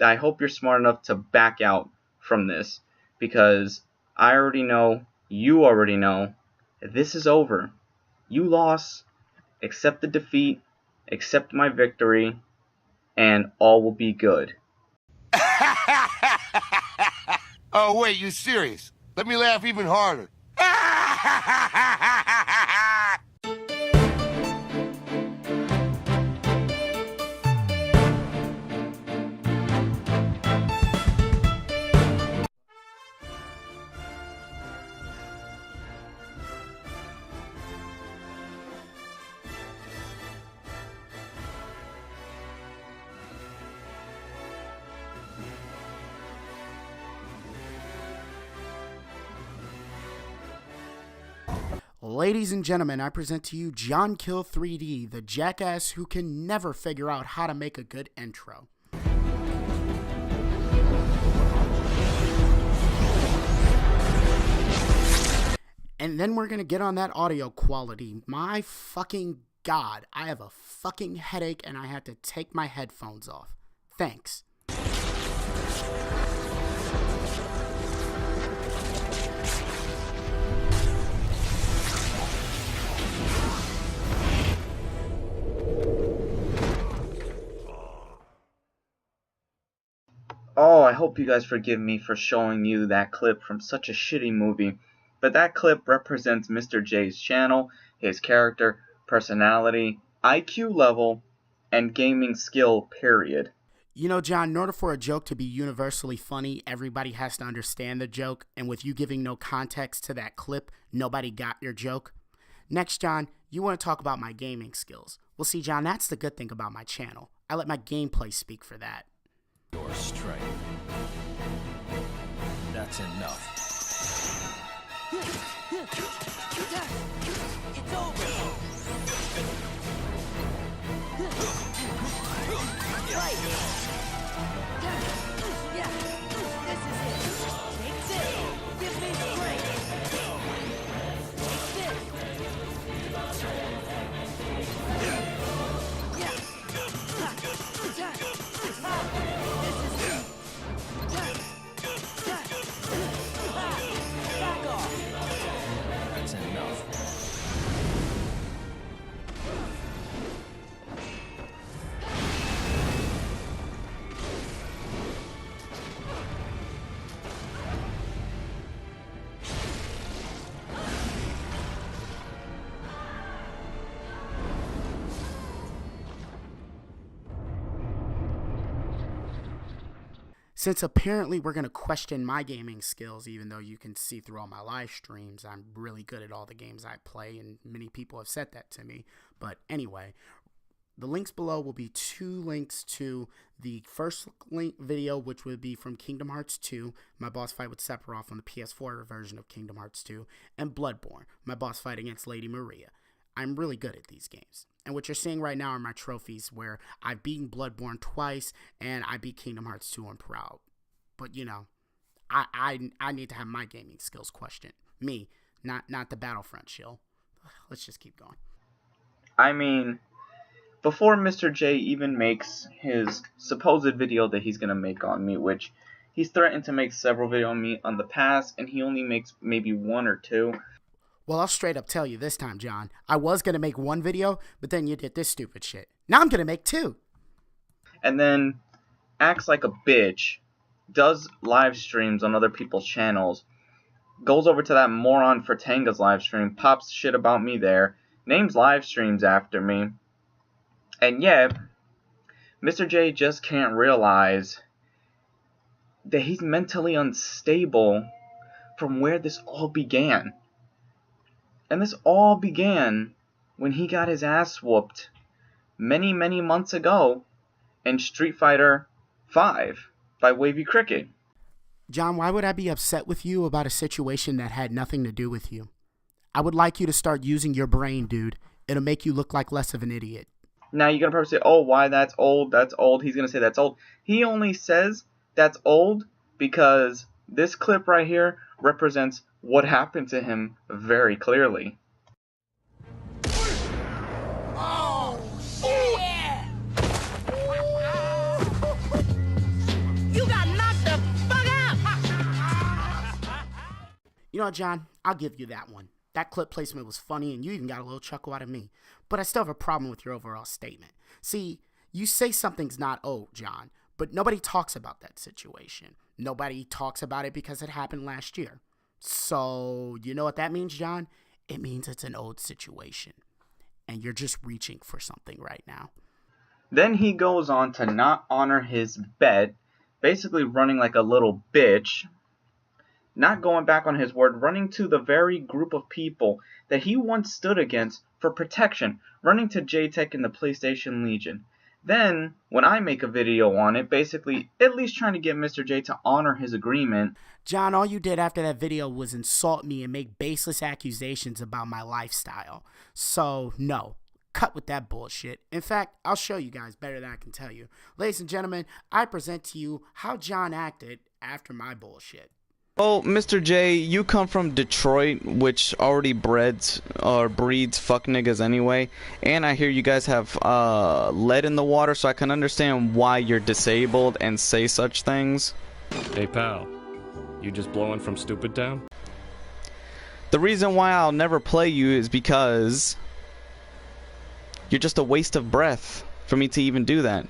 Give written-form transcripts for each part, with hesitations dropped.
that I hope you're smart enough to back out from this, because I already know, you already know, this is over. You lost, accept the defeat, accept my victory, and all will be good. Oh, wait, you serious? Let me laugh even harder. Ladies and gentlemen, I present to you John Kill 3D, the jackass who can never figure out how to make a good intro. And then we're going to get on that audio quality. My fucking God, I have a fucking headache and I had to take my headphones off. Thanks. Oh, I hope you guys forgive me for showing you that clip from such a shitty movie, but that clip represents Mr. J's channel, his character, personality, IQ level, and gaming skill, period. You know, John, in order for a joke to be universally funny, everybody has to understand the joke, and with you giving no context to that clip, nobody got your joke. Next, John, you want to talk about my gaming skills. Well, see, John, that's the good thing about my channel. I let my gameplay speak for that. Your strength. That's enough. It's over. Right. Yeah. This is it. Take this. Give me strength. Take this. Yeah. Back off. That's enough. Since apparently we're going to question my gaming skills, even though you can see through all my live streams, I'm really good at all the games I play, and many people have said that to me. But anyway, the links below will be 2 links to the first link video, which would be from Kingdom Hearts 2, my boss fight with Sephiroth on the PS4 version of Kingdom Hearts 2, and Bloodborne, my boss fight against Lady Maria. I'm really good at these games. And what you're seeing right now are my trophies where I've beaten Bloodborne twice and I beat Kingdom Hearts 2 on Proud. But, you know, I need to have my gaming skills questioned. Me, not the Battlefront shill. Let's just keep going. I mean, before Mr. J even makes his supposed video that he's going to make on me, which he's threatened to make several videos on me on the past, and he only makes maybe 1 or 2. Well, I'll straight up tell you this time, John. I was going to make 1 video, but then you did this stupid shit. Now I'm going to make 2. And then acts like a bitch, does live streams on other people's channels, goes over to that moron Fertanga's live stream, pops shit about me there, names live streams after me, and yet, Mr. J just can't realize that he's mentally unstable from where this all began. And this all began when he got his ass whooped many, many months ago in Street Fighter V by Wavy Cricket. John, why would I be upset with you about a situation that had nothing to do with you? I would like you to start using your brain, dude. It'll make you look like less of an idiot. Now you're going to probably say, oh, why that's old, that's old. He's going to say that's old. He only says that's old because this clip right here represents what happened to him very clearly. Oh, shit! You know what, John? I'll give you that one. That clip placement was funny, and you even got a little chuckle out of me. But I still have a problem with your overall statement. See, you say something's not owed, John, but nobody talks about that situation. Nobody talks about it because it happened last year. So, you know what that means, John? It means it's an owed situation. And you're just reaching for something right now. Then he goes on to not honor his bet, basically running like a little bitch, not going back on his word, running to the very group of people that he once stood against for protection, running to JTech and the PlayStation Legion. Then, when I make a video on it, basically at least trying to get Mr. J to honor his agreement. John, all you did after that video was insult me and make baseless accusations about my lifestyle. So, no. Cut with that bullshit. In fact, I'll show you guys better than I can tell you. Ladies and gentlemen, I present to you how John acted after my bullshit. Well, Mr. J, you come from Detroit, which already breeds fuck niggas anyway, and I hear you guys have lead in the water, so I can understand why you're disabled and say such things. Hey pal, you just blowing from Stupid Town? The reason why I'll never play you is because you're just a waste of breath for me to even do that.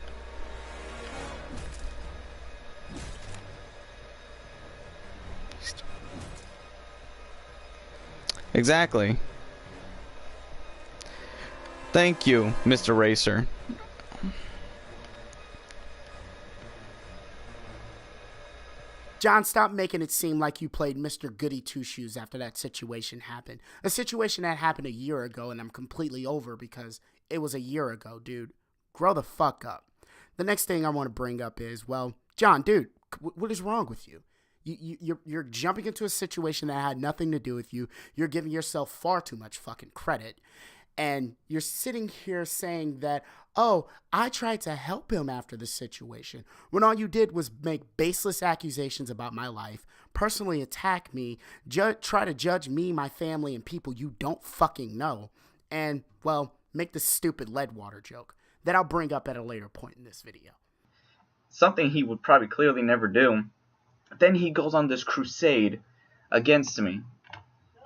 Exactly. Thank you, Mr. Racer. John, stop making it seem like you played Mr. Goody Two-Shoes after that situation happened. A situation that happened a year ago, and I'm completely over because it was a year ago, dude. Grow the fuck up. The next thing I want to bring up is, well, John, dude, what is wrong with you? You're jumping into a situation that had nothing to do with you. You're giving yourself far too much fucking credit. And you're sitting here saying that, oh, I tried to help him after the situation, when all you did was make baseless accusations about my life, personally attack me, try to judge me, my family, and people you don't fucking know, and, well, make the stupid lead water joke that I'll bring up at a later point in this video. Something he would probably clearly never do. Then he goes on this crusade against me.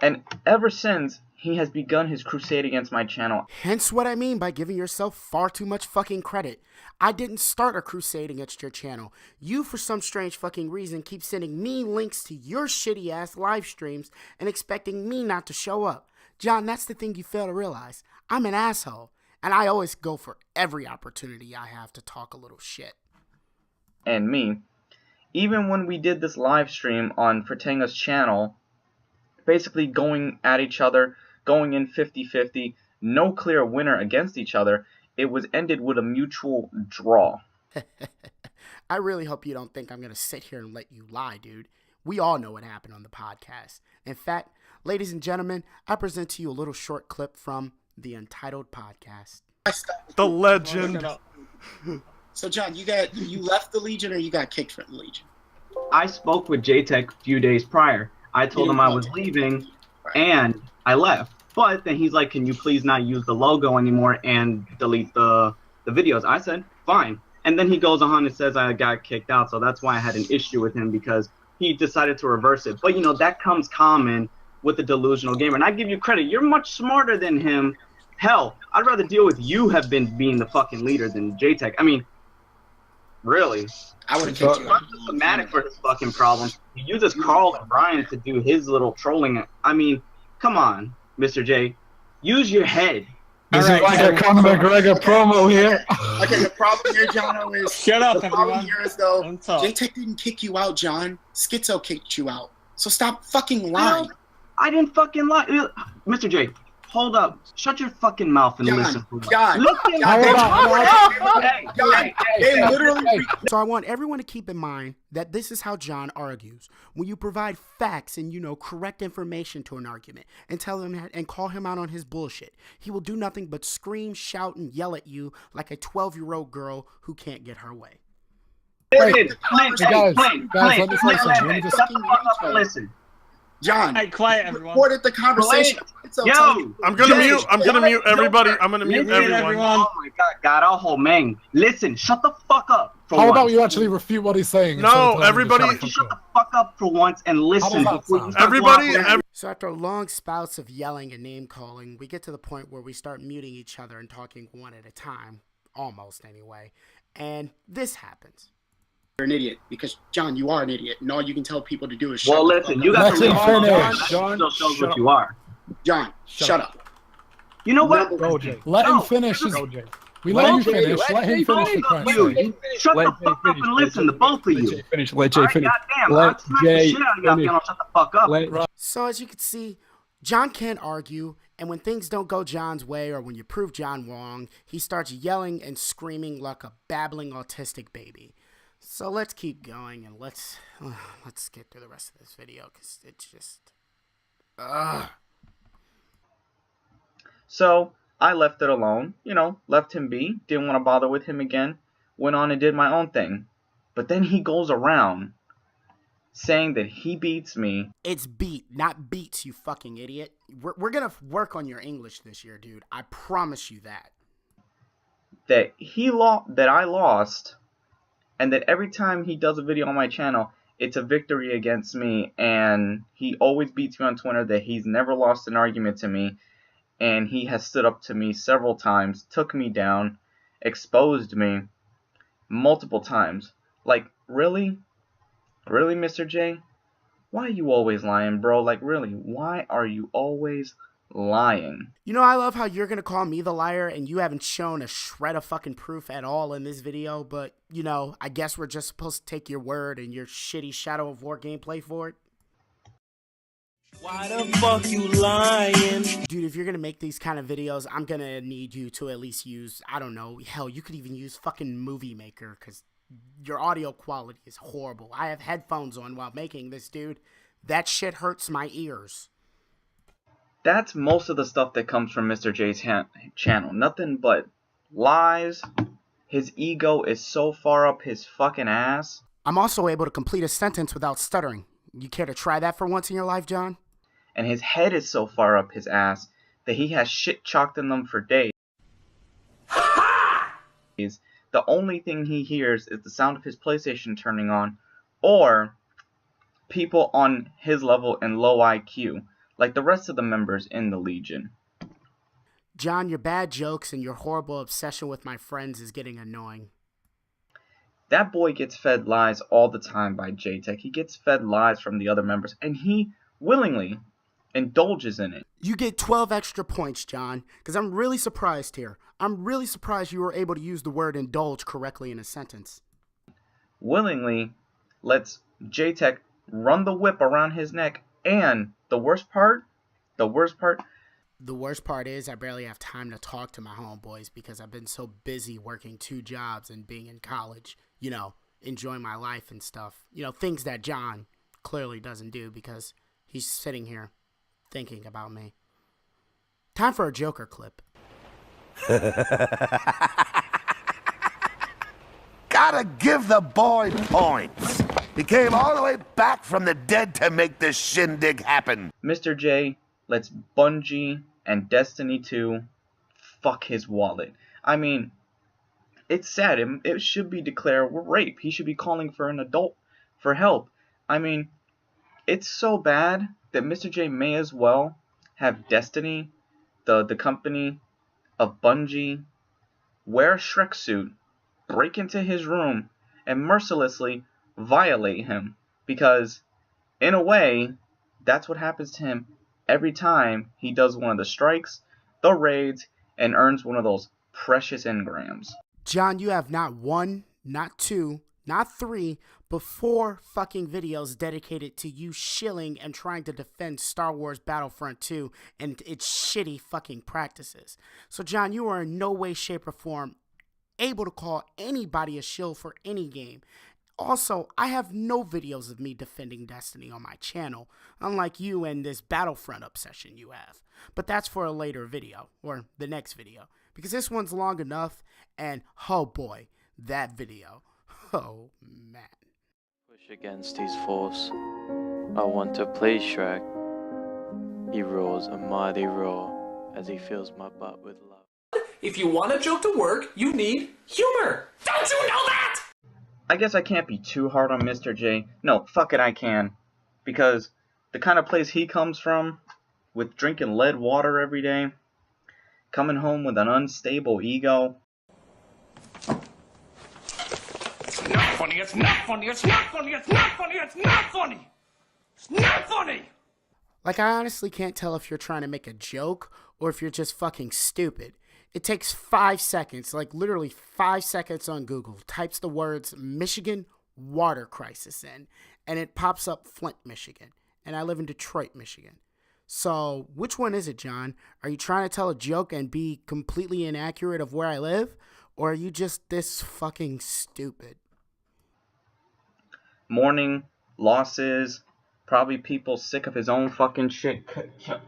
And ever since, he has begun his crusade against my channel. Hence what I mean by giving yourself far too much fucking credit. I didn't start a crusade against your channel. You, for some strange fucking reason, keep sending me links to your shitty ass live streams and expecting me not to show up. John, that's the thing you fail to realize. I'm an asshole. And I always go for every opportunity I have to talk a little shit. And me. Even when we did this live stream on Fratanga's channel, basically going at each other, going in 50-50, no clear winner against each other, it was ended with a mutual draw. I really hope you don't think I'm going to sit here and let you lie, dude. We all know what happened on the podcast. In fact, ladies and gentlemen, I present to you a little short clip from the Untitled Podcast. The legend. So, John, you left the Legion or you got kicked from the Legion? I spoke with JTech a few days prior. I told him I was leaving, and I left. But then he's like, can you please not use the logo anymore and delete the videos? I said, fine. And then he goes on and says I got kicked out, so that's why I had an issue with him, because he decided to reverse it. But, you know, that comes common with the delusional gamer. And I give you credit. You're much smarter than him. Hell, I'd rather deal with you have been being the fucking leader than JTech. I mean, really. I would have kicked you out. I'm systematic for his fucking problem. He uses Carl and Brian to do his little trolling. I mean, come on, Mr. J. Use your head. Is it like a Conor McGregor promo here? Okay, the problem here, Jono, is Shut up, the problem everyone. here is though Don't talk. JTech didn't kick you out, John. Schizo kicked you out. So stop fucking lying. I didn't fucking lie. Mr. J, hold up. Shut your fucking mouth and listen. John, Listen. they literally. So I want everyone to keep in mind that this is how John argues. When you provide facts and, you know, correct information to an argument and tell him that and call him out on his bullshit, he will do nothing but scream, shout, and yell at you like a 12-year-old girl who can't get her way. Guys, let me say something. Let me just... Listen. John, Hey, quiet, everyone. reported the conversation. It's okay. Yo, I'm gonna mute. I'm gonna mute everybody. I'm gonna mute Listen, everyone. Oh my God, Garajo, man. Listen, shut the fuck up. For How once. about you actually refute what he's saying? No, everybody. Shut the fuck up for once and listen. How does that before you sound? start Everybody. going off. So after long spouts of yelling and name calling, we get to the point where we start muting each other and talking one at a time, almost anyway. And this happens. You're an idiot because John, you are an idiot, and all you can tell people to do is shut Well, the listen, fuck you up. got Let to him leave finish. That John, still shows shut what up. you are. John, shut up. You know what? Number- Jay. Let him finish. We let you finish. Let him finish the You, question. shut the fuck up and listen, the both of you. Finish. Let All right, goddamn, I'll smack the shit out of you if you don't shut the fuck up. So as you can see, John can't argue, and when things don't go John's way or when you prove John wrong, he starts yelling and screaming like a babbling autistic baby. So let's keep going and let's get through the rest of this video because it's just... So I left it alone, left him be, didn't want to bother with him again, went on and did my own thing. But then he goes around saying that he beats me. It's beat, not beats, you fucking idiot. We're gonna work on your English this year, dude. I promise you that. That I lost, and that every time he does a video on my channel, it's a victory against me, and he always beats me on Twitter, that he's never lost an argument to me, and he has stood up to me several times, took me down, exposed me multiple times. Like, really? Really, Mr. J? Why are you always lying, bro? Like, really, why are you always lying? You know, I love how you're gonna call me the liar and you haven't shown a shred of fucking proof at all in this video, but, I guess we're just supposed to take your word and your shitty Shadow of War gameplay for it. Why the fuck you lying? Dude, if you're gonna make these kind of videos, I'm gonna need you to at least use, I don't know, hell, you could even use fucking Movie Maker, because your audio quality is horrible. I have headphones on while making this, dude. That shit hurts my ears. That's most of the stuff that comes from Mr. J's channel. Nothing but lies. His ego is so far up his fucking ass. I'm also able to complete a sentence without stuttering. You care to try that for once in your life, John? And his head is so far up his ass that he has shit chalked in them for days. The only thing he hears is the sound of his PlayStation turning on, or people on his level and low IQ, like the rest of the members in the Legion. John, your bad jokes and your horrible obsession with my friends is getting annoying. That boy gets fed lies all the time by J-Tech. He gets fed lies from the other members, and he willingly indulges in it. You get 12 extra points, John, because I'm really surprised here. I'm really surprised you were able to use the word indulge correctly in a sentence. Willingly lets J-Tech run the whip around his neck, and the worst part is I barely have time to talk to my homeboys because I've been so busy working 2 jobs and being in college, enjoying my life and stuff. Things that John clearly doesn't do because he's sitting here thinking about me. Time for a Joker clip. Gotta give the boy points. He came all the way back from the dead to make this shindig happen. Mr. J lets Bungie and Destiny 2 fuck his wallet. I mean, it's sad. It should be declared rape. He should be calling for an adult for help. I mean, it's so bad that Mr. J may as well have Destiny, the company of Bungie, wear a Shrek suit, break into his room, and mercilessly violate him. Because, in a way, that's what happens to him every time he does one of the strikes, the raids, and earns one of those precious engrams. John, you have not 1, not 2, not 3, but 4 fucking videos dedicated to you shilling and trying to defend Star Wars Battlefront 2 and its shitty fucking practices. So, John, you are in no way, shape, or form able to call anybody a shill for any game. Also, I have no videos of me defending Destiny on my channel, unlike you and this Battlefront obsession you have. But that's for a later video, or the next video, because this one's long enough, and oh boy, that video. Oh man. Push against his force. I want to play Shrek. He rolls a mighty roll as he fills my butt with love. If you want a joke to work, you need humor. Don't you know that? I guess I can't be too hard on Mr. J. No, fuck it, I can. Because the kind of place he comes from, with drinking lead water every day, coming home with an unstable ego. It's not funny, it's not funny, it's not funny, it's not funny, it's not funny! It's not funny! Like, I honestly can't tell if you're trying to make a joke or if you're just fucking stupid. It takes 5 seconds, like literally 5 seconds on Google, types the words Michigan water crisis in, and it pops up Flint, Michigan. And I live in Detroit, Michigan. So, which one is it, John? Are you trying to tell a joke and be completely inaccurate of where I live? Or are you just this fucking stupid? Mourning, losses, probably people sick of his own fucking shit,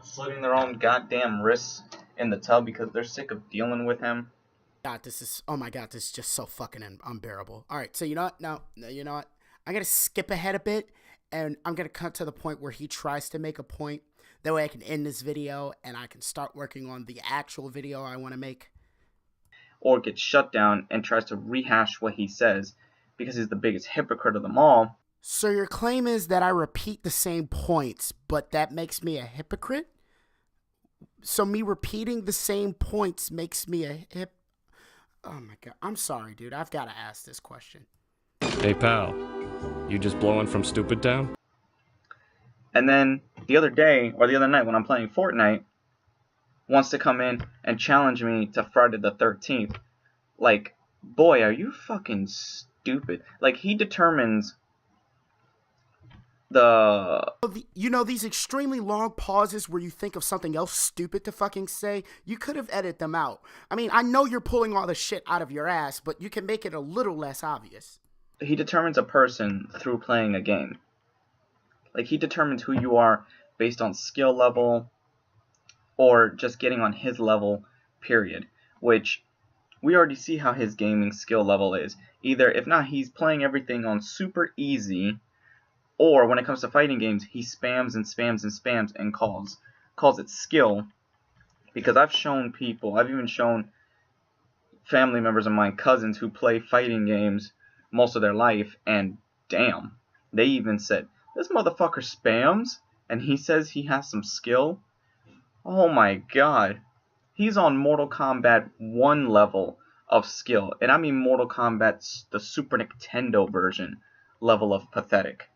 slitting their own goddamn wrists in the tub because they're sick of dealing with him. God, oh my God, this is just so fucking unbearable. All right, so you know what? No, you know what? I'm going to skip ahead a bit, and I'm going to cut to the point where he tries to make a point. That way I can end this video, and I can start working on the actual video I want to make. Or gets shut down and tries to rehash what he says because he's the biggest hypocrite of them all. So your claim is that I repeat the same points, but that makes me a hypocrite? So me repeating the same points makes me a Oh my God. I'm sorry, dude. I've got to ask this question. Hey, pal. You just blowing from Stupid Town? And then the other day, or the other night when I'm playing Fortnite, wants to come in and challenge me to Friday the 13th. Like, boy, are you fucking stupid. Like, he determines You know, these extremely long pauses where you think of something else stupid to fucking say, you could have edited them out. I mean, I know you're pulling all the shit out of your ass, but you can make it a little less obvious. He determines a person through playing a game. Like, he determines who you are based on skill level or just getting on his level, period. Which, we already see how his gaming skill level is. Either, if not, he's playing everything on super easy, or when it comes to fighting games, he spams and spams and spams and calls it skill. Because I've shown people, I've even shown family members of mine, cousins who play fighting games most of their life, and damn, they even said, this motherfucker spams, and he says he has some skill. Oh my God. He's on Mortal Kombat 1 level of skill. And I mean Mortal Kombat, the Super Nintendo version level of pathetic.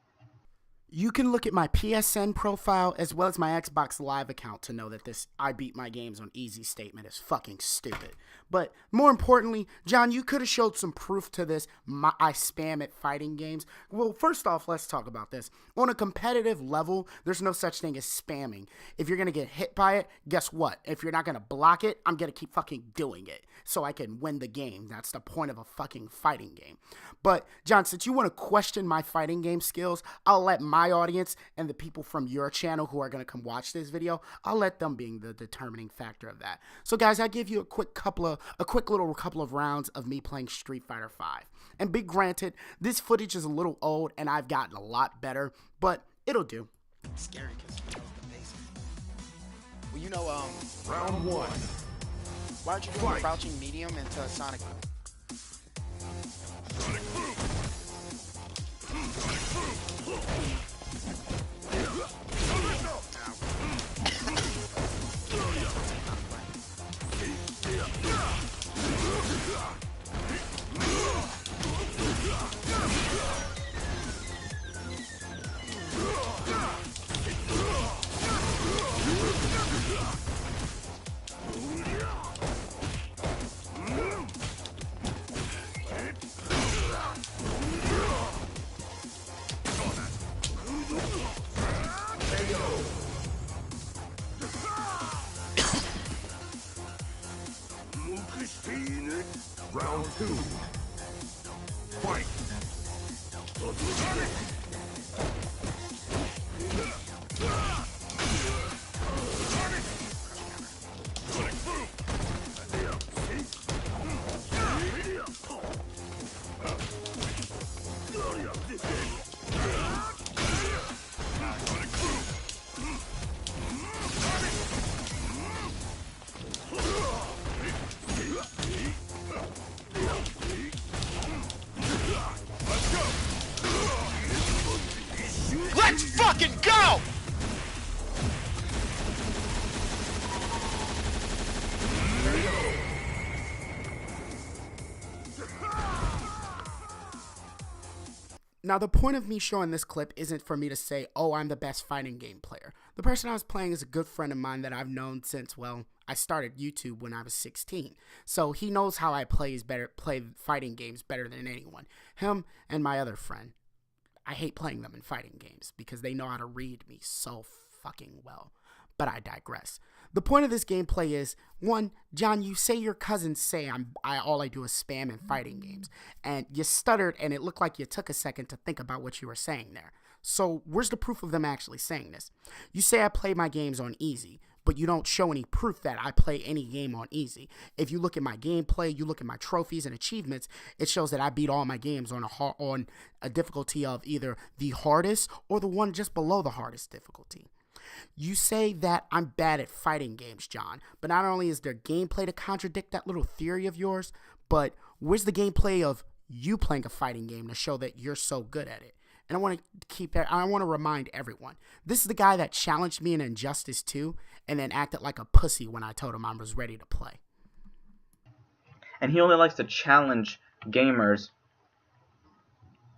You can look at my PSN profile as well as my Xbox Live account to know that this I beat my games on easy statement is fucking stupid. But more importantly, John, you could have showed some proof to this. I spam at fighting games. Well, first off, let's talk about this. On a competitive level, there's no such thing as spamming. If you're going to get hit by it, guess what? If you're not going to block it, I'm going to keep fucking doing it so I can win the game. That's the point of a fucking fighting game. But, John, since you want to question my fighting game skills, I'll let my audience and the people from your channel who are going to come watch this video, I'll let them being the determining factor of that. So guys, I give you a quick little couple of rounds of me playing Street Fighter V. And be granted, this footage is a little old and I've gotten a lot better, but it'll do. It's scary because well, you know, Round one. Why aren't you doing crouching medium into Sonic? Sonic boom. Round two. Fight. fucking go! Now, the point of me showing this clip isn't for me to say, oh, I'm the best fighting game player. The person I was playing is a good friend of mine that I've known since, well, I started YouTube when I was 16. So he knows how I play fighting games better than anyone. Him and my other friend. I hate playing them in fighting games because they know how to read me so fucking well. But I digress. The point of this gameplay is, one, John, you say your cousins say all I do is spam in fighting games. And you stuttered and it looked like you took a second to think about what you were saying there. So where's the proof of them actually saying this? You say I play my games on easy, but you don't show any proof that I play any game on easy. If you look at my gameplay, you look at my trophies and achievements, it shows that I beat all my games on a difficulty of either the hardest or the one just below the hardest difficulty. You say that I'm bad at fighting games, John, but not only is there gameplay to contradict that little theory of yours, but where's the gameplay of you playing a fighting game to show that you're so good at it? And I want to remind everyone, this is the guy that challenged me in Injustice 2 and then acted like a pussy when I told him I was ready to play. And he only likes to challenge gamers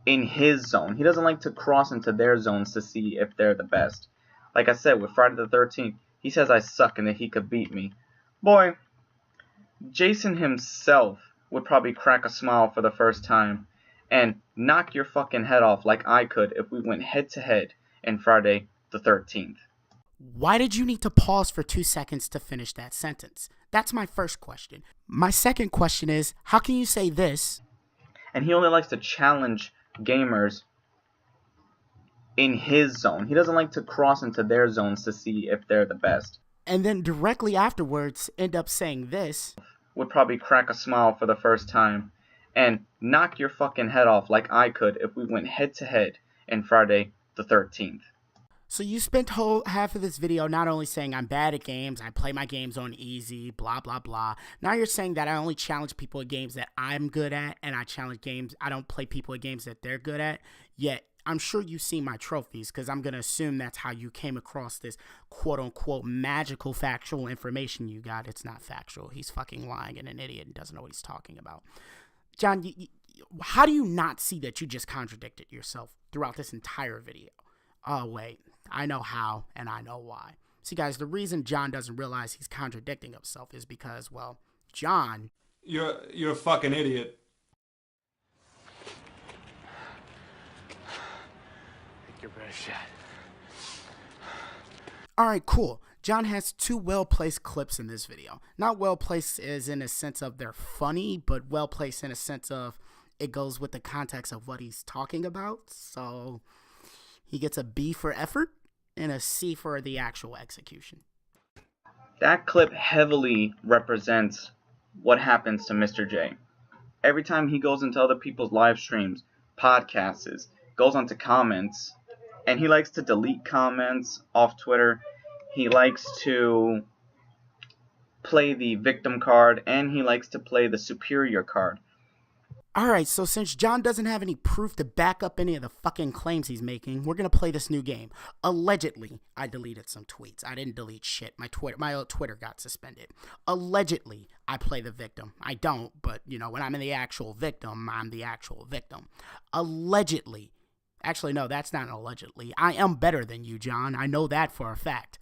in his zone. He doesn't like to cross into their zones to see if they're the best. Like I said, with Friday the 13th, he says I suck and that he could beat me. Boy, Jason himself would probably crack a smile for the first time and knock your fucking head off like I could if we went head to head in Friday the 13th. Why did you need to pause for 2 seconds to finish that sentence? That's my first question. My second question is, how can you say this? And he only likes to challenge gamers in his zone. He doesn't like to cross into their zones to see if they're the best. And then directly afterwards end up saying this. Would probably crack a smile for the first time and knock your fucking head off like I could if we went head to head in Friday the 13th. So you spent half of this video not only saying I'm bad at games, I play my games on easy, blah, blah, blah. Now you're saying that I only challenge people at games that I'm good at, and I don't play people at games that they're good at. Yet I'm sure you've seen my trophies, because I'm going to assume that's how you came across this quote-unquote magical factual information you got. It's not factual. He's fucking lying and an idiot and doesn't know what he's talking about. John, how do you not see that you just contradicted yourself throughout this entire video? Oh, wait. I know how, and I know why. See, guys, the reason John doesn't realize he's contradicting himself is because, well, John... You're a fucking idiot. Take your best shot. Alright, cool. John has 2 well-placed clips in this video. Not well-placed as in a sense of they're funny, but well-placed in a sense of it goes with the context of what he's talking about. So he gets a B for effort and a C for the actual execution. That clip heavily represents what happens to Mr. J. Every time he goes into other people's live streams, podcasts, goes onto comments, and he likes to delete comments off Twitter. He likes to play the victim card, and he likes to play the superior card. Alright, so since John doesn't have any proof to back up any of the fucking claims he's making, we're gonna play this new game. Allegedly, I deleted some tweets. I didn't delete shit. My old Twitter got suspended. Allegedly, I play the victim. I don't, but, you know, when I'm in the actual victim, I'm the actual victim. Allegedly. Actually, no, that's not allegedly. I am better than you, John. I know that for a fact.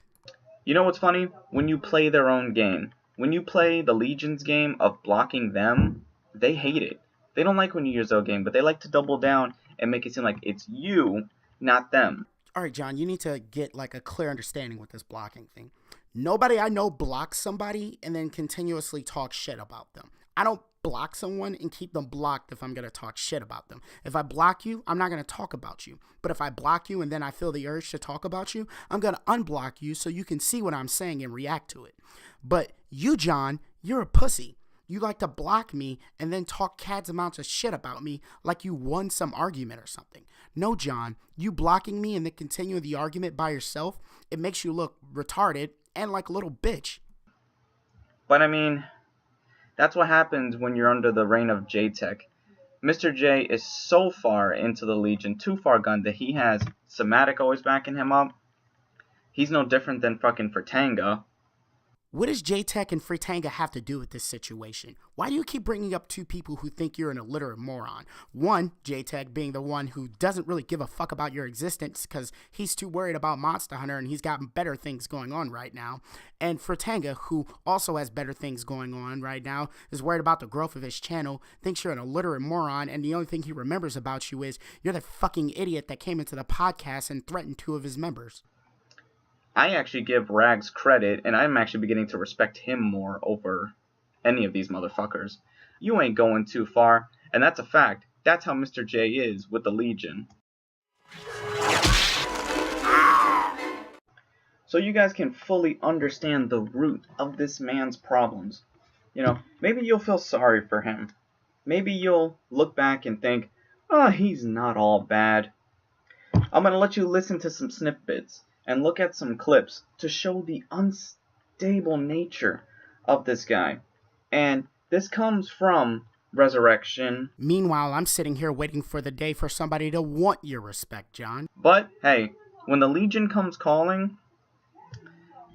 You know what's funny? When you play their own game, when you play the Legion's game of blocking them, they hate it. They don't like when you use their game, but they like to double down and make it seem like it's you, not them. Alright, John, you need to get like a clear understanding with this blocking thing. Nobody I know blocks somebody and then continuously talk shit about them. I don't block someone and keep them blocked if I'm going to talk shit about them. If I block you, I'm not going to talk about you. But if I block you and then I feel the urge to talk about you, I'm going to unblock you so you can see what I'm saying and react to it. But you, John, you're a pussy. You like to block me and then talk cads amounts of shit about me like you won some argument or something. No, John, you blocking me and then continuing the argument by yourself, it makes you look retarded and like a little bitch. But I mean, that's what happens when you're under the reign of JTech. Mr. J is so far into the Legion, too far gone, that he has Somatic always backing him up. He's no different than fucking Fratanga. What does J-Tech and Fratanga have to do with this situation? Why do you keep bringing up two people who think you're an illiterate moron? One, J-Tech being the one who doesn't really give a fuck about your existence because he's too worried about Monster Hunter and he's got better things going on right now. And Fratanga, who also has better things going on right now, is worried about the growth of his channel, thinks you're an illiterate moron, and the only thing he remembers about you is you're the fucking idiot that came into the podcast and threatened 2 of his members. I actually give Rags credit, and I'm actually beginning to respect him more over any of these motherfuckers. You ain't going too far, and that's a fact. That's how Mr. J is with the Legion. So you guys can fully understand the root of this man's problems. You know, maybe you'll feel sorry for him. Maybe you'll look back and think, oh, he's not all bad. I'm going to let you listen to some snippets and look at some clips to show the unstable nature of this guy. And this comes from Resurrection. Meanwhile, I'm sitting here waiting for the day for somebody to want your respect, John. But, hey, when the Legion comes calling,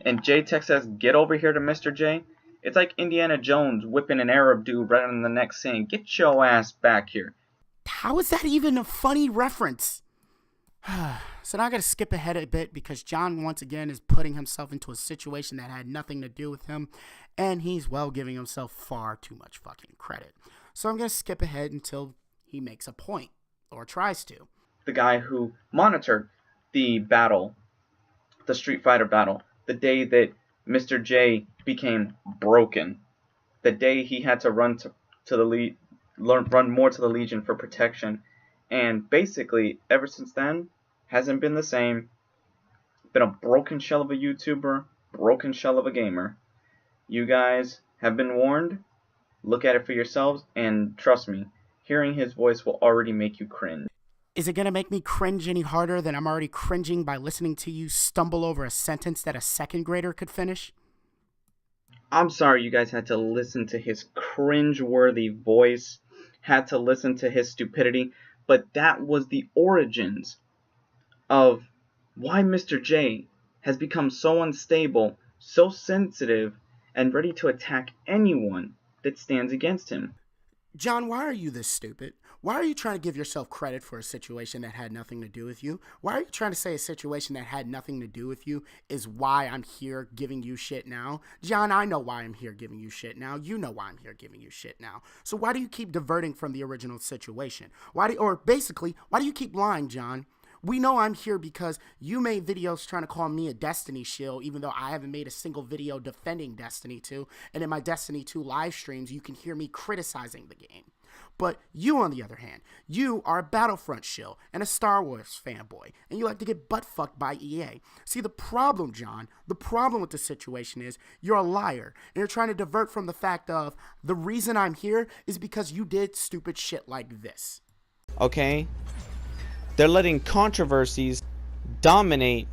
and J-Tech says, get over here to Mr. J, it's like Indiana Jones whipping an Arab dude right on the neck saying, get your ass back here. How is that even a funny reference? So now I gotta skip ahead a bit because John once again is putting himself into a situation that had nothing to do with him, and he's, well, giving himself far too much fucking credit. So I'm gonna skip ahead until he makes a point, or tries to. The guy who monitored the battle, the Street Fighter battle, the day that Mr. J became broken, the day he had to run run more to the Legion for protection, and basically ever since then hasn't been the same. Been a broken shell of a YouTuber, broken shell of a gamer. You guys have been warned. Look at it for yourselves, and trust me, hearing his voice will already make you cringe. Is it gonna make me cringe any harder than I'm already cringing by listening to you stumble over a sentence that a second grader could finish? I'm sorry you guys had to listen to his cringe-worthy voice, had to listen to his stupidity, but that was the origins of why Mr. J has become so unstable, so sensitive, and ready to attack anyone that stands against him. John, why are you this stupid? Why are you trying to give yourself credit for a situation that had nothing to do with you? Why are you trying to say a situation that had nothing to do with you is why I'm here giving you shit now? John, I know why I'm here giving you shit now. You know why I'm here giving you shit now. So why do you keep diverting from the original situation? Why do you keep lying, John? We know I'm here because you made videos trying to call me a Destiny shill, even though I haven't made a single video defending Destiny 2. And in my Destiny 2 live streams, you can hear me criticizing the game. But you, on the other hand, you are a Battlefront shill and a Star Wars fanboy, and you like to get butt-fucked by EA. See, the problem, John, the problem with the situation is you're a liar, and you're trying to divert from the fact of the reason I'm here is because you did stupid shit like this. Okay? They're letting controversies dominate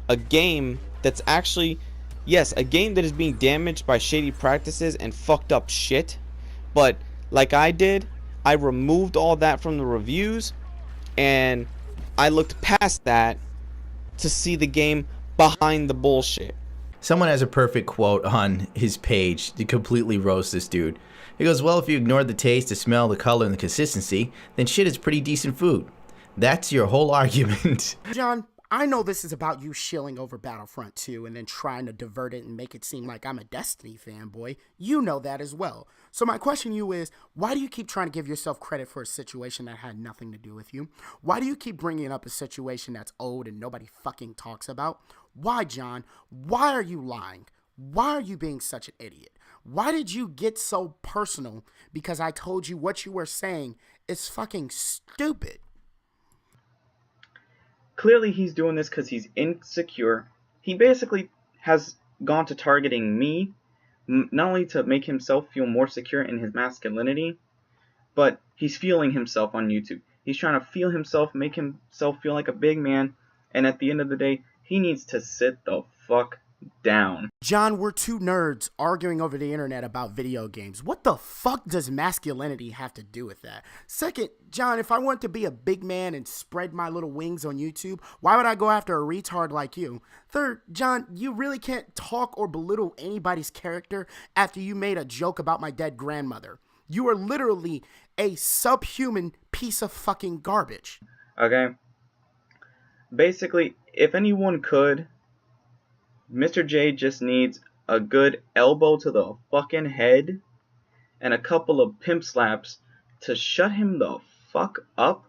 a game that's actually, yes, a game that is being damaged by shady practices and fucked up shit. But like I did, I removed all that from the reviews and I looked past that to see the game behind the bullshit. Someone has a perfect quote on his page to completely roast this dude. He goes, well, if you ignored the taste, the smell, the color, and the consistency, then shit is pretty decent food. That's your whole argument. John, I know this is about you shilling over Battlefront 2 and then trying to divert it and make it seem like I'm a Destiny fanboy. You know that as well. So my question to you is, why do you keep trying to give yourself credit for a situation that had nothing to do with you? Why do you keep bringing up a situation that's old and nobody fucking talks about? Why, John? Why are you lying? Why are you being such an idiot? Why did you get so personal because I told you what you were saying is fucking stupid? Clearly he's doing this because he's insecure. He basically has gone to targeting me, not only to make himself feel more secure in his masculinity, but he's feeling himself on YouTube. He's trying to feel himself, make himself feel like a big man, and at the end of the day, he needs to sit the fuck down. John, we're two nerds arguing over the internet about video games. What the fuck does masculinity have to do with that? Second, John, if I want to be a big man and spread my little wings on YouTube, why would I go after a retard like you? Third, John, you really can't talk or belittle anybody's character after you made a joke about my dead grandmother. You are literally a subhuman piece of fucking garbage. Okay? Basically, if anyone could, Mr. J just needs a good elbow to the fucking head and a couple of pimp slaps to shut him the fuck up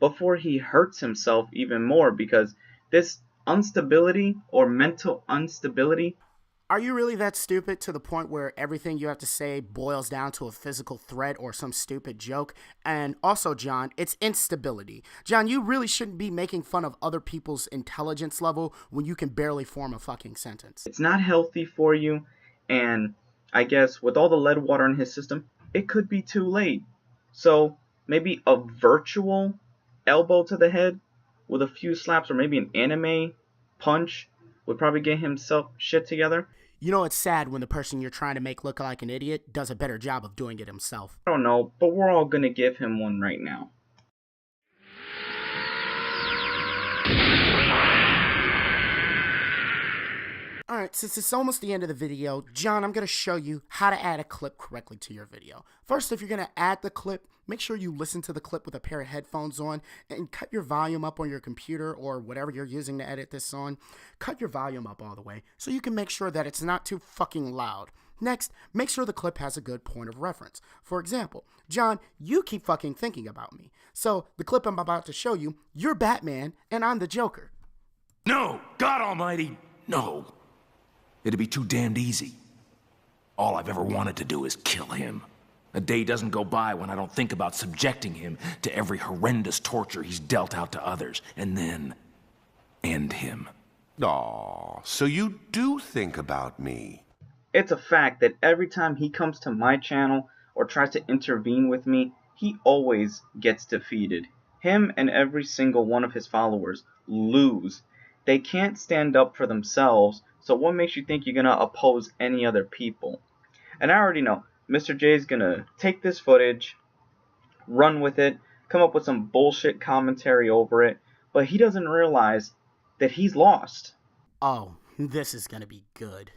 before he hurts himself even more, because this instability or mental instability. Are you really that stupid to the point where everything you have to say boils down to a physical threat or some stupid joke? And also, John, it's instability. John, you really shouldn't be making fun of other people's intelligence level when you can barely form a fucking sentence. It's not healthy for you, and I guess with all the lead water in his system, it could be too late. So maybe a virtual elbow to the head with a few slaps, or maybe an anime punch would probably get himself shit together. You know, it's sad when the person you're trying to make look like an idiot does a better job of doing it himself. I don't know, but we're all gonna give him one right now. Alright, since it's almost the end of the video, John, I'm going to show you how to add a clip correctly to your video. First, if you're going to add the clip, make sure you listen to the clip with a pair of headphones on and cut your volume up on your computer or whatever you're using to edit this on. Cut your volume up all the way so you can make sure that it's not too fucking loud. Next, make sure the clip has a good point of reference. For example, John, you keep fucking thinking about me. So, the clip I'm about to show you, you're Batman and I'm the Joker. No! God almighty, no! It'd be too damned easy. All I've ever wanted to do is kill him. A day doesn't go by when I don't think about subjecting him to every horrendous torture he's dealt out to others, and then end him. Aw, so you do think about me. It's a fact that every time he comes to my channel or tries to intervene with me, he always gets defeated. Him and every single one of his followers lose. They can't stand up for themselves, so what makes you think you're going to oppose any other people? And I already know, Mr. J is going to take this footage, run with it, come up with some bullshit commentary over it, but he doesn't realize that he's lost. Oh, this is going to be good.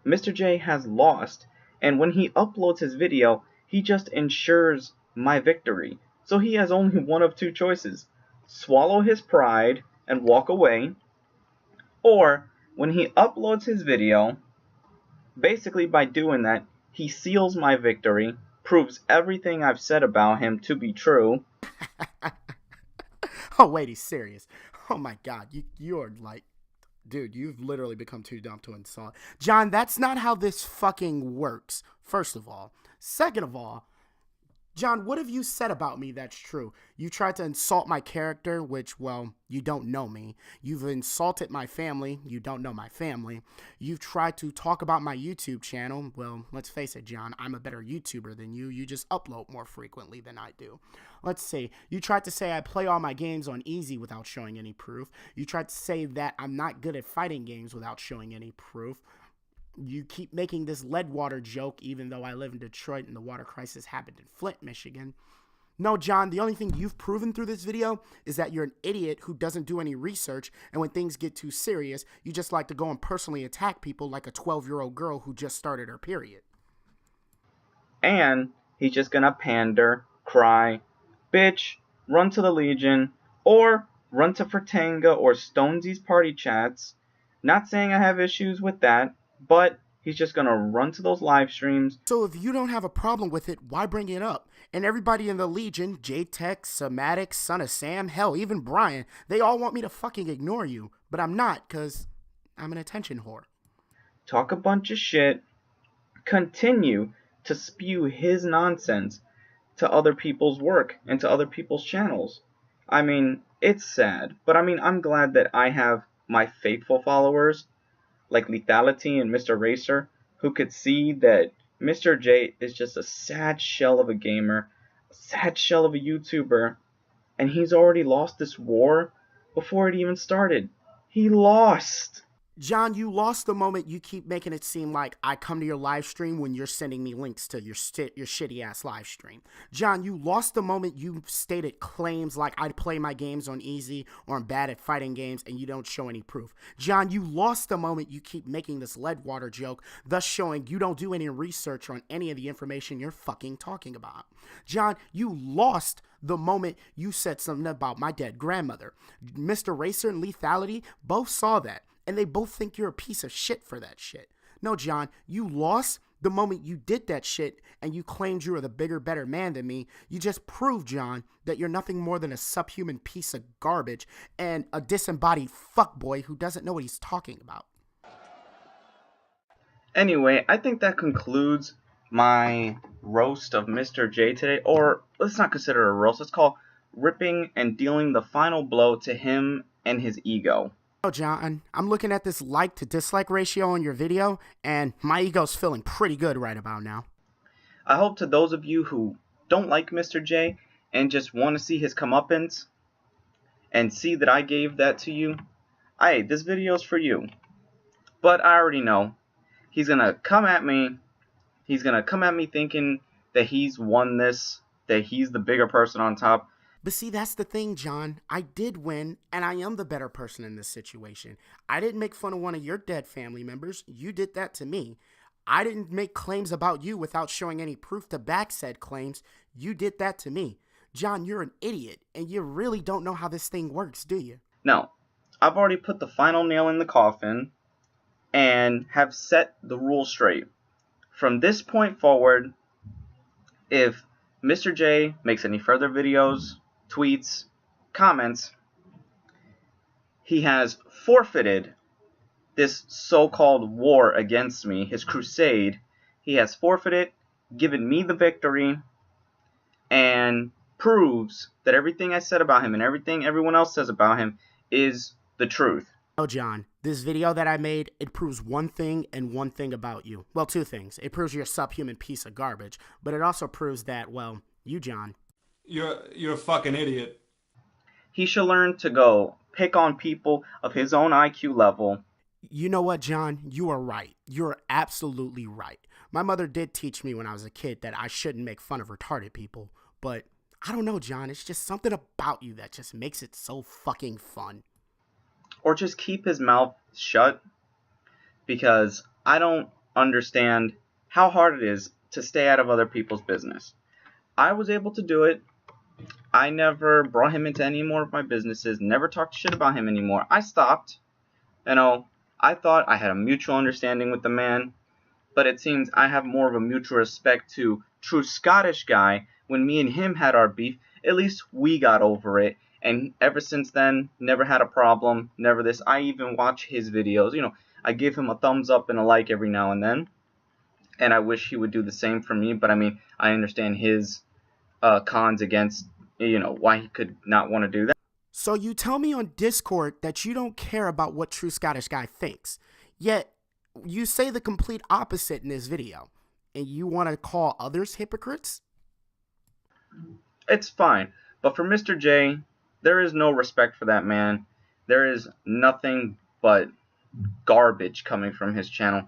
Mr. J has lost, and when he uploads his video, he just ensures my victory. So he has only one of two choices: swallow his pride and walk away, or when he uploads his video, basically by doing that, he seals my victory, proves everything I've said about him to be true. Oh, wait, he's serious. Oh my god, you're like, dude, you've literally become too dumb to insult. John, that's not how this fucking works, first of all. Second of all, John, what have you said about me that's true? You tried to insult my character, which, well, you don't know me. You've insulted my family. You don't know my family. You've tried to talk about my YouTube channel. Well, let's face it, John, I'm a better YouTuber than you. You just upload more frequently than I do. Let's see. You tried to say I play all my games on easy without showing any proof. You tried to say that I'm not good at fighting games without showing any proof. You keep making this lead water joke even though I live in Detroit and the water crisis happened in Flint, Michigan. No, John, the only thing you've proven through this video is that you're an idiot who doesn't do any research, and when things get too serious, you just like to go and personally attack people like a 12-year-old girl who just started her period. And he's just gonna pander, cry, bitch, run to the Legion, or run to Fratanga or Stonesy's party chats. Not saying I have issues with that, but he's just going to run to those live streams. So if you don't have a problem with it, why bring it up? And everybody in the Legion, J-Tech, Somatic, Son of Sam, hell, even Brian, they all want me to fucking ignore you. But I'm not, because I'm an attention whore. Talk a bunch of shit. Continue to spew his nonsense to other people's work and to other people's channels. I mean, it's sad. But I mean, I'm glad that I have my faithful followers like Lethality and Mr. Racer, who could see that Mr. J is just a sad shell of a gamer, a sad shell of a YouTuber, and he's already lost this war before it even started. He lost. John, you lost the moment you keep making it seem like I come to your live stream when you're sending me links to your shitty ass live stream. John, you lost the moment you stated claims like I play my games on easy or I'm bad at fighting games and you don't show any proof. John, you lost the moment you keep making this lead water joke, thus showing you don't do any research on any of the information you're fucking talking about. John, you lost the moment you said something about my dead grandmother. Mr. Racer and Lethality both saw that. And they both think you're a piece of shit for that shit. No, John, you lost the moment you did that shit and you claimed you were the bigger, better man than me. You just proved, John, that you're nothing more than a subhuman piece of garbage and a disembodied fuckboy who doesn't know what he's talking about. Anyway, I think that concludes my roast of Mr. J today. Or let's not consider it a roast. Let's call ripping and dealing the final blow to him and his ego. Oh, John, I'm looking at this like to dislike ratio on your video, and my ego's feeling pretty good right about now. I hope to those of you who don't like Mr. J and just want to see his comeuppance and see that I gave that to you, this video's for you. But I already know he's gonna come at me. He's gonna come at me thinking that he's won this, that he's the bigger person on top. But see, that's the thing, John. I did win, and I am the better person in this situation. I didn't make fun of one of your dead family members. You did that to me. I didn't make claims about you without showing any proof to back said claims. You did that to me. John, you're an idiot, and you really don't know how this thing works, do you? No. I've already put the final nail in the coffin and have set the rules straight. From this point forward, if Mr. J makes any further videos, tweets, comments, he has forfeited this so-called war against me, his crusade. He has forfeited, given me the victory, and proves that everything I said about him and everything everyone else says about him is the truth. Oh, John, this video that I made, it proves one thing and one thing about you. Well, two things. It proves you're a subhuman piece of garbage, but it also proves that, well, you, John, You're a fucking idiot. He should learn to go pick on people of his own IQ level. You know what, John? You are right. You're absolutely right. My mother did teach me when I was a kid that I shouldn't make fun of retarded people. But I don't know, John. It's just something about you that just makes it so fucking fun. Or just keep his mouth shut. Because I don't understand how hard it is to stay out of other people's business. I was able to do it. I never brought him into any more of my businesses, never talked shit about him anymore. I stopped. You know, I thought I had a mutual understanding with the man, but it seems I have more of a mutual respect to True Scottish Guy. When me and him had our beef, at least we got over it, and ever since then, never had a problem, never this. I even watch his videos. You know, I give him a thumbs up and a like every now and then, and I wish he would do the same for me, but I mean, I understand his cons against, you know, why he could not want to do that. So you tell me on Discord that you don't care about what True Scottish Guy thinks, yet you say the complete opposite in this video, and you want to call others hypocrites? It's fine, but for Mr. J, there is no respect for that man. There is nothing but garbage coming from his channel.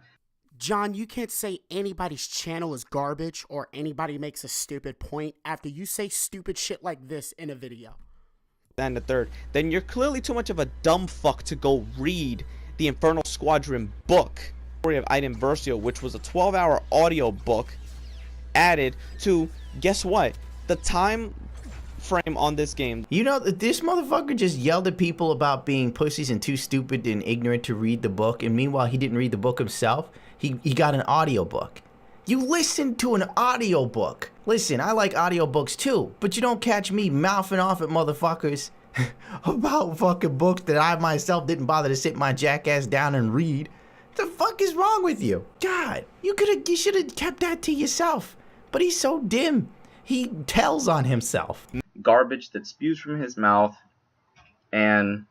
John, you can't say anybody's channel is garbage or anybody makes a stupid point after you say stupid shit like this in a video. And the third, then you're clearly too much of a dumb fuck to go read the Infernal Squadron book, Story of Iden Versio, which was a 12-hour audio book added to, guess what, the time frame on this game. You know, this motherfucker just yelled at people about being pussies and too stupid and ignorant to read the book, and meanwhile he didn't read the book himself. He got an audiobook. You listen to an audiobook. Listen, I like audiobooks too, but you don't catch me mouthing off at motherfuckers about fucking books that I myself didn't bother to sit my jackass down and read. The fuck is wrong with you? God, you should have kept that to yourself. But he's so dim. He tells on himself. Garbage that spews from his mouth. And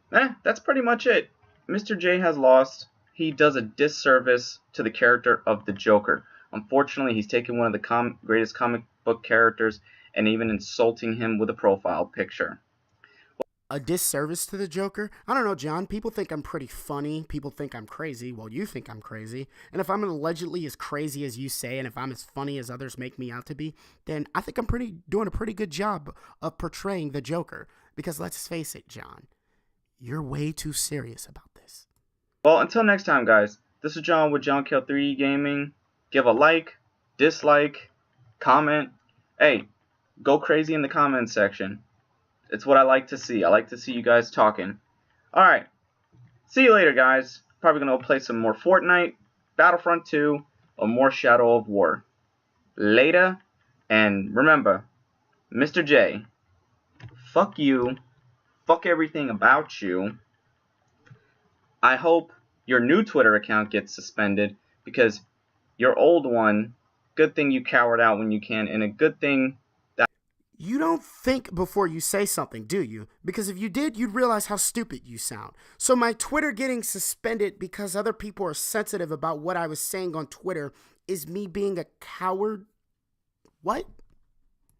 that's pretty much it. Mr. J has lost. He does a disservice to the character of the Joker. Unfortunately, he's taken one of the greatest comic book characters and even insulting him with a profile picture. a disservice to the Joker. I don't know, John. People think I'm pretty funny. People think I'm crazy. Well, you think I'm crazy. And if I'm allegedly as crazy as you say, and if I'm as funny as others make me out to be, then I think I'm doing a pretty good job of portraying the Joker. Because let's face it, John, you're way too serious about this. Well, until next time, guys. This is John with John Kill 3D Gaming. Give a like, dislike, comment. Hey, go crazy in the comments section. It's what I like to see. I like to see you guys talking. Alright. See you later, guys. Probably going to play some more Fortnite, Battlefront 2, or more Shadow of War. Later. And remember, Mr. J, fuck you. Fuck everything about you. I hope your new Twitter account gets suspended because your old one, good thing you cowered out when you can, and a good thing that... You don't think before you say something, do you? Because if you did, you'd realize how stupid you sound. So my Twitter getting suspended because other people are sensitive about what I was saying on Twitter is me being a coward? What?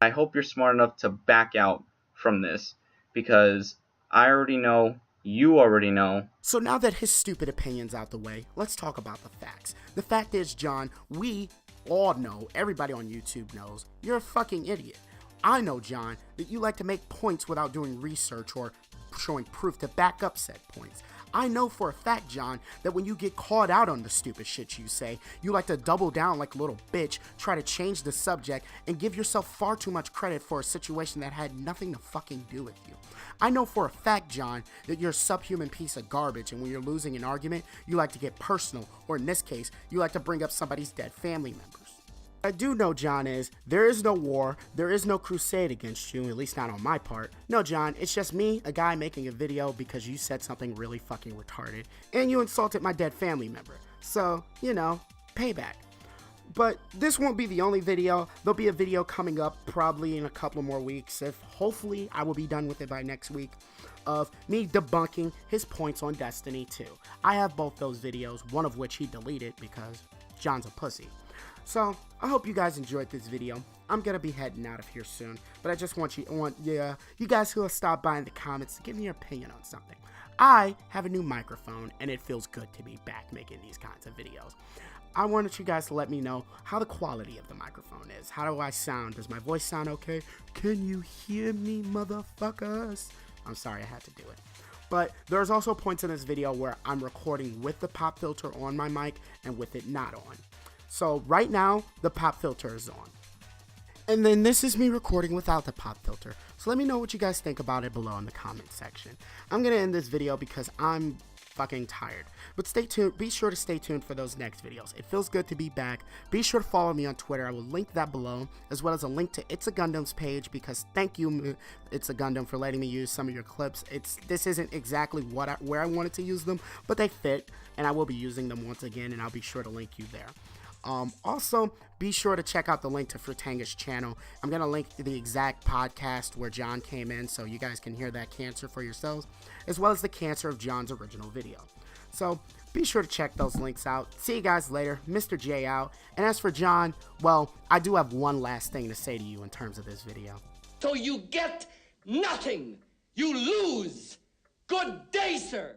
I hope you're smart enough to back out from this because I already know, you already know. So now that his stupid opinion's out the way, let's talk about the facts. The fact is, John, we all know, everybody on YouTube knows, you're a fucking idiot. I know, John, that you like to make points without doing research or showing proof to back up said points. I know for a fact, John, that when you get called out on the stupid shit you say, you like to double down like a little bitch, try to change the subject, and give yourself far too much credit for a situation that had nothing to fucking do with you. I know for a fact, John, that you're a subhuman piece of garbage, and when you're losing an argument, you like to get personal, or in this case, you like to bring up somebody's dead family members. What I do know, John, is there is no war, there is no crusade against you, at least not on my part. No, John, it's just me, a guy making a video because you said something really fucking retarded, and you insulted my dead family member. So, you know, payback. But this won't be the only video. There'll be a video coming up probably in a couple more weeks, if hopefully I will be done with it by next week, of me debunking his points on Destiny 2. I have both those videos, one of which he deleted because John's a pussy. So, I hope you guys enjoyed this video. I'm gonna be heading out of here soon, but I just want you guys who have stopped by in the comments to give me your opinion on something. I have a new microphone, and it feels good to be back making these kinds of videos. I wanted you guys to let me know how the quality of the microphone is. How do I sound? Does my voice sound okay? Can you hear me, motherfuckers? I'm sorry I had to do it. But there's also points in this video where I'm recording with the pop filter on my mic and with it not on. So right now, the pop filter is on. And then this is me recording without the pop filter. So let me know what you guys think about it below in the comment section. I'm going to end this video because I'm fucking tired. But stay tuned. Be sure to stay tuned for those next videos. It feels good to be back. Be sure to follow me on Twitter. I will link that below, as well as a link to It's a Gundam's page, because thank you, It's a Gundam, for letting me use some of your clips. This isn't exactly where I wanted to use them, but they fit, and I will be using them once again, and I'll be sure to link you there. Also, be sure to check out the link to Frutanga's channel. I'm going to link to the exact podcast where John came in so you guys can hear that cancer for yourselves, as well as the cancer of John's original video. So, be sure to check those links out. See you guys later. Mr. J out. And as for John, well, I do have one last thing to say to you in terms of this video. So you get nothing. You lose. Good day, sir.